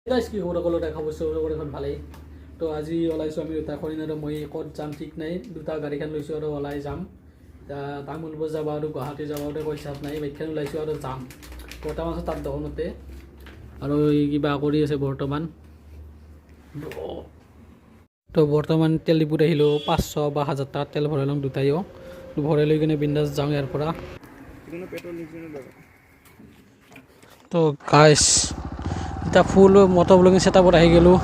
Guys কি খবৰ সকলো দেখা পাইছোঁ এখন ভালেই তো আজি ওলাইছোঁ আমি দুটা খৰিন আৰু মই ক'ত যাম ঠিক নাই দুটা গাড়ীখন লৈছোঁ আৰু ওলাই যাম তামোলপুৰ যাব আৰু গুৱাহাটী যাব পইচাত নাই বাইকখন ওলাইছোঁ আৰু যাম বৰ্তমান আছোঁ তাত দোকানতে আৰু কিবা কৰি আছে বৰ্তমান তো বৰ্তমান তেল ডিপুত আহিলোঁ 500 বা 1000 টকা তেল ভৰাই ল'ম দুটাইও ভৰাই লৈ কিনে বিন্দাছ যাওঁ ইয়াৰ পৰা তো গাইজ এতিয়া ফুল মটৰ ব্লগিং ছেটআপত আহি গ'লোঁ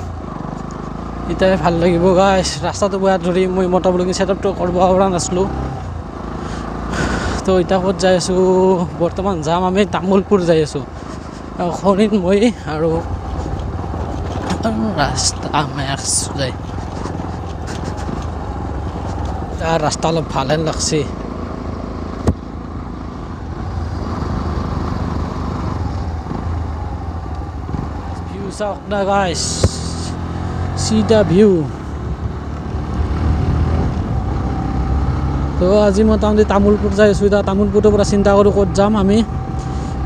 এতিয়া ভাল লাগিব গাইজ ৰাস্তাটো বেয়া ধৰি মই মটৰ ব্লগিং ছেটআপটো কৰিব পৰা নাছিলোঁ তো এতিয়া ক'ত যাই আছোঁ বৰ্তমান যাম আমি তামোলপুৰ যাই আছোঁ খৰিন মই আৰু ৰাস্তা মেক্স যায় তাৰ ৰাস্তা অলপ ভালে লাগছে চাওক না গাইজ সি দ্য ভিউ তো আজি মোটামুটি তামোলপুৰ যাই আছোঁ এতিয়া তামোলপুৰৰ পৰা চিন্তা কৰোঁ ক'ত যাম আমি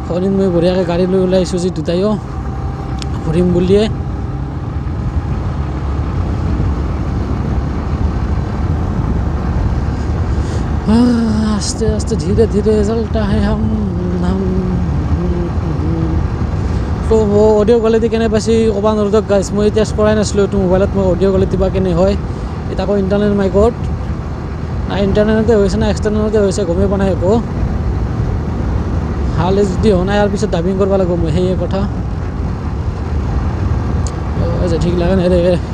খৰিন মই বঢ়িয়াকৈ গাড়ী লৈ ওলাই আহিছোঁ যি দুটাইও ঘূৰিম বুলিয়ে আস্তে আস্তে ধীৰে ধীৰে চলতা হে হাম তো অডিঅ' কোৱালিটি কেনে পাইছে ক'ব নোৱাৰোঁ গাইজ মই টেষ্ট কৰাই নাছিলোঁ এইটো মোবাইলত মই অডিঅ' কোৱালিটি বা কেনে হয় এতিয়া আকৌ ইণ্টাৰনেট মাইকত না ইণ্টাৰনেটতে হৈছে না এক্সটাৰ্নেলতে হৈছে গমেই পোৱা নাই একো হালে যদি হোৱা নাই ইয়াৰ পিছত ডাবিং কৰিব লাগিব মই সেয়ে কথা ঠিক লাগে নাই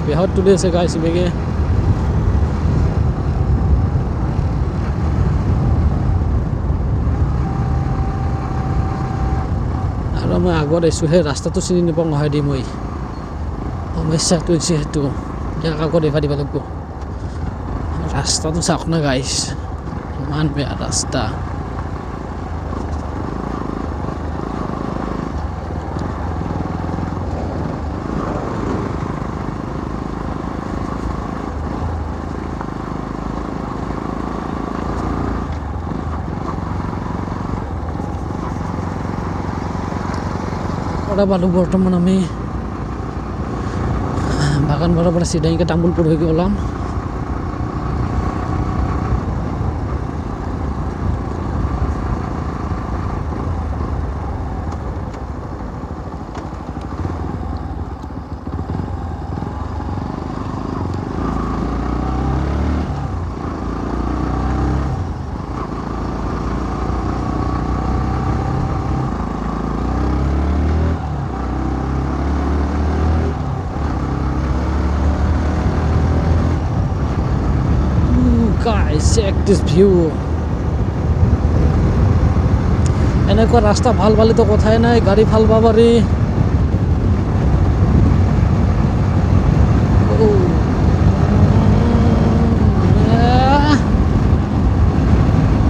বেহত তুলি আছে গাইজ বেগে আৰু মই আগত আহিছোঁ সেই ৰাস্তাটো চিনি নাপাওঁ নহয় দি মই সমস্যাটো হৈছে সেইটো ইয়াক আগত এবাৰ দিব লাগিব ৰাস্তাটো চাওক না গাইজ ইমান বেয়া ৰাস্তা পালোঁ বৰ্তমান আমি বাগানবাৰীৰ পৰা চিধাইকৈ তামোলপুৰ হৈ ওলাম Guys, check this view. এনেকুৱা ৰাস্তা ভাল পালেতো কথাই নাই গাড়ী ভাল পাব পাৰি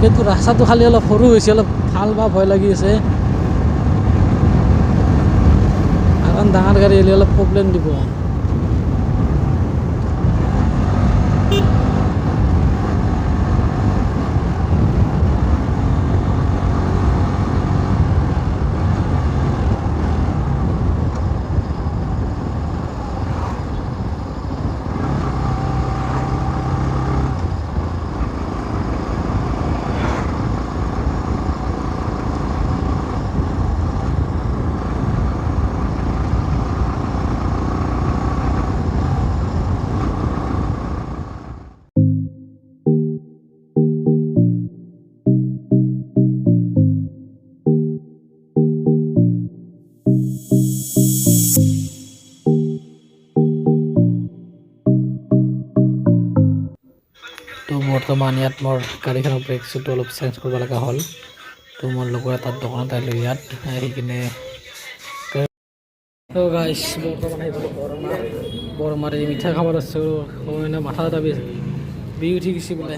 কিন্তু ৰাস্তাটো খালি অলপ সৰু হৈছে অলপ ভাল বা ভয় লাগি আছে কাৰণ ডাঙৰ গাড়ী আহিলে অলপ প্ৰব্লেম দিব তো বৰ্তমান ইয়াত মোৰ গাড়ীখনৰ ব্ৰেক শ্বুটো অলপ চেঞ্জ কৰিব লগা হ'ল তো মোৰ লগৰ এটাৰ দোকানত আহিলোঁ ইয়াত আহি কিনে তো গাইছ বৰ্তমান আহি পালোঁ বৰমাৰ এই মিঠা খাব আছোঁ মানে মাথা এটা বিষ উঠি গৈছে বোলে